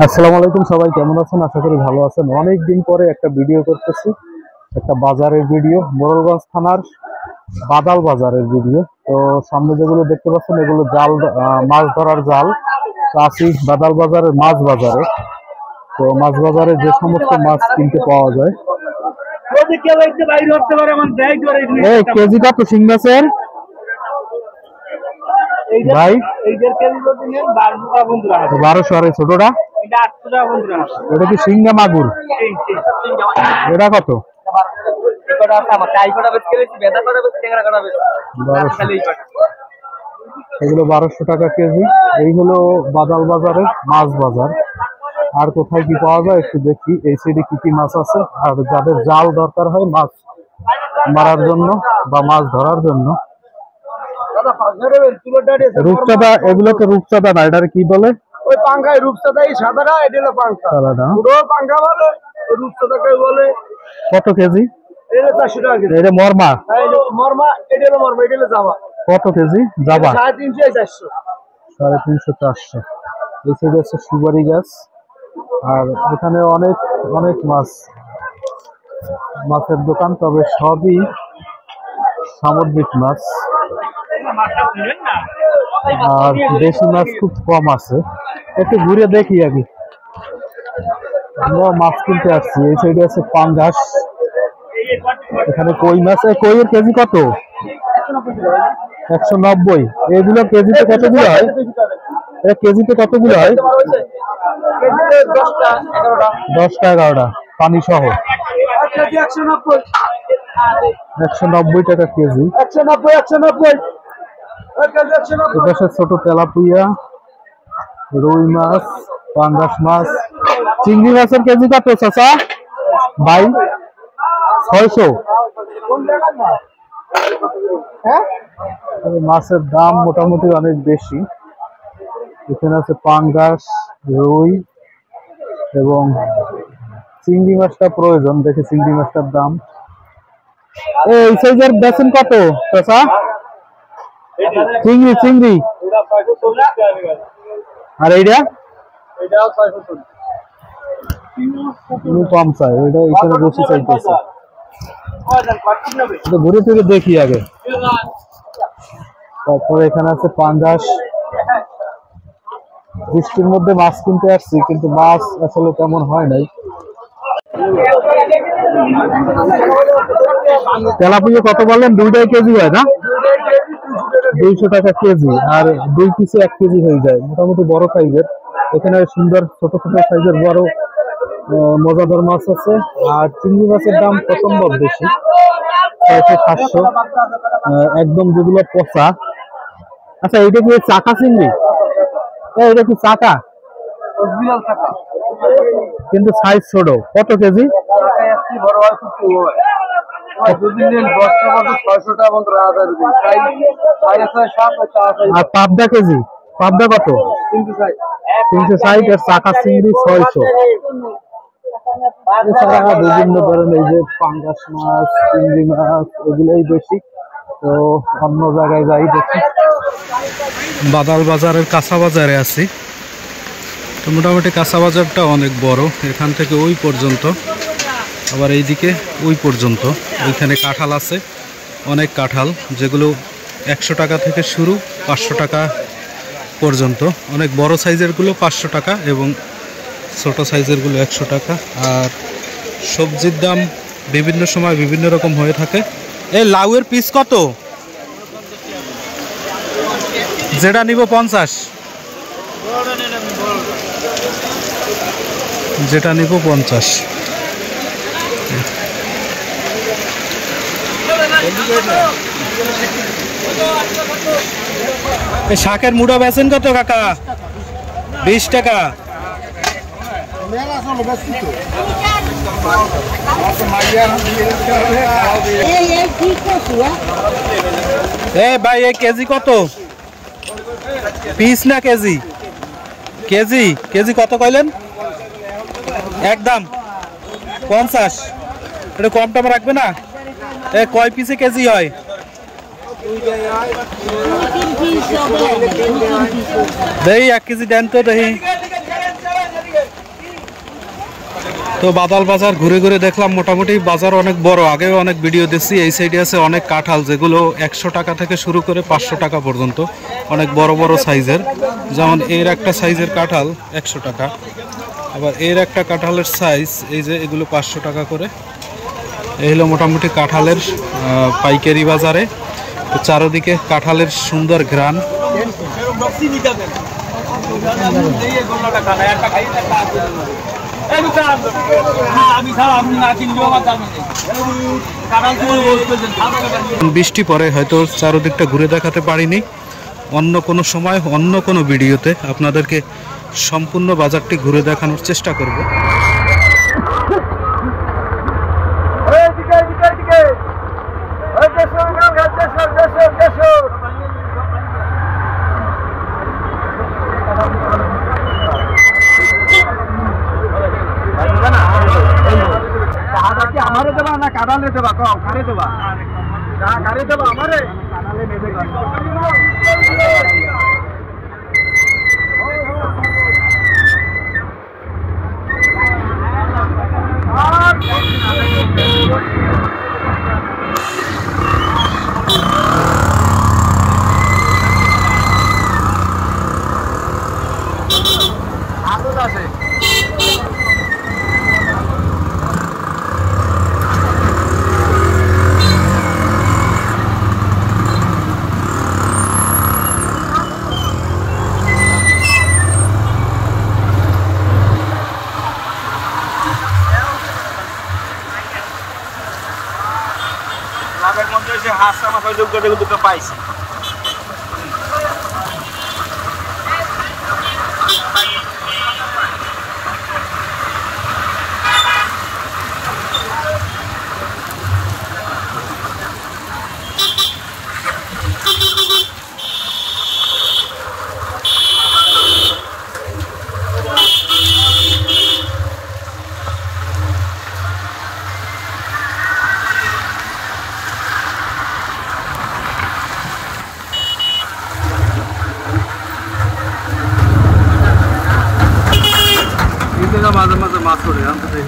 আসসালামু আলাইকুম, সবাই কেমন আছেন? আশা করি ভালো আছেন। অনেক দিন পরে একটা ভিডিও করতেছি, একটা বাজারের ভিডিও, মোড়লগঞ্জ থানার বাদাল বাজারের ভিডিও। তো সামনে যেগুলো দেখতে পাচ্ছেন এগুলো জাল, মাছ ধরার জাল। তো আছি বাদাল বাজারের মাছ বাজারে। তো মাছ বাজারে যে সমস্ত মাছ কিনতে পাওয়া যায়। এই কেজি কত শিং মাছের ভাই? 1200। আর ছোটটা এটা কি শিং না মাগুর? এটা কত? এগুলো 1200 টাকা কেজি। এই হলো বাদাল বাজারের মাছ বাজার। আর কোথায় কি পাওয়া যায় একটু দেখি। এই সাইডে কি কি মাছ আছে, আর যাদের জাল দরকার হয় মাছ মারার জন্য বা মাছ ধরার জন্য। রূপচাঁদা, এগুলো তো রূপচাঁদা না, এটা কি বলে? ওই পাঙ্গায় রূপচাঁদা, এই সাদাটা এটা হলো পাঙ্গা। পুরো পাঙ্গা বলে, রূপচাঁদাকে বলে। কত কেজি? এটা 400 টাকা কেজি। এটা মরমা? মরমা, এটা হলো মরমা, এটা হলো জাবা। কত কেজি জাবা? 350 400। 350 400। এই সাইডে আছে সুপারি গাছ। আর এখানে অনেক অনেক মাছ, মাছের দোকান, তবে সবই সামুদ্রিক মাছ। আর দেশি মাছ খুব কম আছে। একটু ঘুরে দেখি আগে। আমরা মাছ কিনতে আসছি। এই সাইডে আছে পাঙ্গাস, এখানে কই মাছ। কইয়ের কেজি কত? 190। এগুলো কেজিতে কতগুলো হয়? কেজিতে কতগুলো হয়? 10টা 11টা পানি সহ। 190 টাকা কেজি। 190। এপাশে ছোট তেলাপুয়া, রুই মাছ, পাঙ্গাস মাছ। চিংড়ি মাছের কেজি কত চাচা ভাই? 600। মাছের দাম মোটামুটি অনেক বেশি। এখানে আছে পাঙ্গাস, রুই এবং চিংড়ি মাছটা প্রয়োজন। দেখে চিংড়ি মাছটার দাম। এই সাইজের বেচেন কত চাচা? চিংড়ি চিংড়ি। আর এইটা কম চাই, ওইটা এখানে বেশি চাইতেছে। ঘুরে ফিরে দেখি আগে। তারপরে এখানে আছে পাঙ্গাস। বৃষ্টির মধ্যে মাছ কিনতে আসছি, কিন্তু মাছ আসলে তেমন হয় নাই। তেলাপিয়া কত বললেন? 2টাই কেজি হয় না? 200 টাকা কেজি। আর 2 পিসে 1 কেজি হয়ে যায়, মোটামুটি বড় সাইজের। এখানে সুন্দর ছোট ছোট সাইজের বড় মজাদার মাছ আছে। আর চিংড়ি মাছের দাম প্রচন্ড বেশি, 600 700। একদম যেগুলো পচা। আচ্ছা, এটা কি চাকা চিংড়ি? এটা কি চাকা? কিন্তু সাইজ ছোট। কত কেজি? আর পাবদা কেজি? পাবদা কত? 360। আর চাকা চিংড়ি 600। এছাড়া বিভিন্ন ধরনের এই যে পাঙ্গাস মাছ, চিংড়ি মাছ, এগুলোই বেশি। তো অন্য জায়গায় যাই দেখি। বাদাল বাজারের কাঁচা বাজারে আছি। তো মোটামুটি কাঁচা বাজারটা অনেক বড়, এখান থেকে ওই পর্যন্ত, আবার এইদিকে ওই পর্যন্ত। ওইখানে কাঁঠাল আছে, অনেক কাঁঠাল, যেগুলো 100 টাকা থেকে শুরু, 500 টাকা পর্যন্ত। অনেক বড় সাইজেরগুলো 500 টাকা এবং ছোট সাইজেরগুলো 100 টাকা। আর সবজির দাম বিভিন্ন সময় বিভিন্ন রকম হয়ে থাকে। এই লাউয়ের পিস কত? যেটা নিব 50, যেটা নিব 50। শাকের মুড়া বেচেন কত কাকা? 20 টাকা। ভাই এই কেজি কত? পিস না কেজি? কেজি কেজি কত কইলেন? একদম 50। এটা কম টম রাখবে না? কয় পিসে কেজি হয়? দেই 1 কেজি দেন তো। দেই তো বাদাল বাজার ঘুরে ঘুরে দেখলাম মোটামুটি বাজার অনেক বড়, আগেও অনেক ভিডিও দিচ্ছি। এই সাইডে আছে অনেক কাঁঠাল, যেগুলো 100 টাকা থেকে শুরু করে 500 টাকা পর্যন্ত, অনেক বড় বড় সাইজের। যেমন এর একটা সাইজের কাঁঠাল 100 টাকা, আবার এর একটা কাঁঠালের সাইজ এই যে এগুলো 500 টাকা করে। এই হলো মোটামুটি কাঁঠালের পাইকারি বাজারে। তো চারদিকে কাঁঠালের সুন্দর ঘ্রাণ। বৃষ্টি পরে হয়তো চারদিকটা ঘুরে দেখাতে পারিনি। অন্য কোনো সময় অন্য কোনো ভিডিওতে আপনাদেরকে সম্পূর্ণ বাজারটি ঘুরে দেখানোর চেষ্টা করব। আমারে দেবা না কাঁঠালে দেবা? কম কারে দেবা? কারে দেবা? আমারে কাঁঠালে নেবে। আছে লাভের মধ্যে এসে হাঁসটা মাথায় যোগ্য দেখে দুটো পাইছি। মাঝে মাঝে মাছ পড়ে আনতে চাই।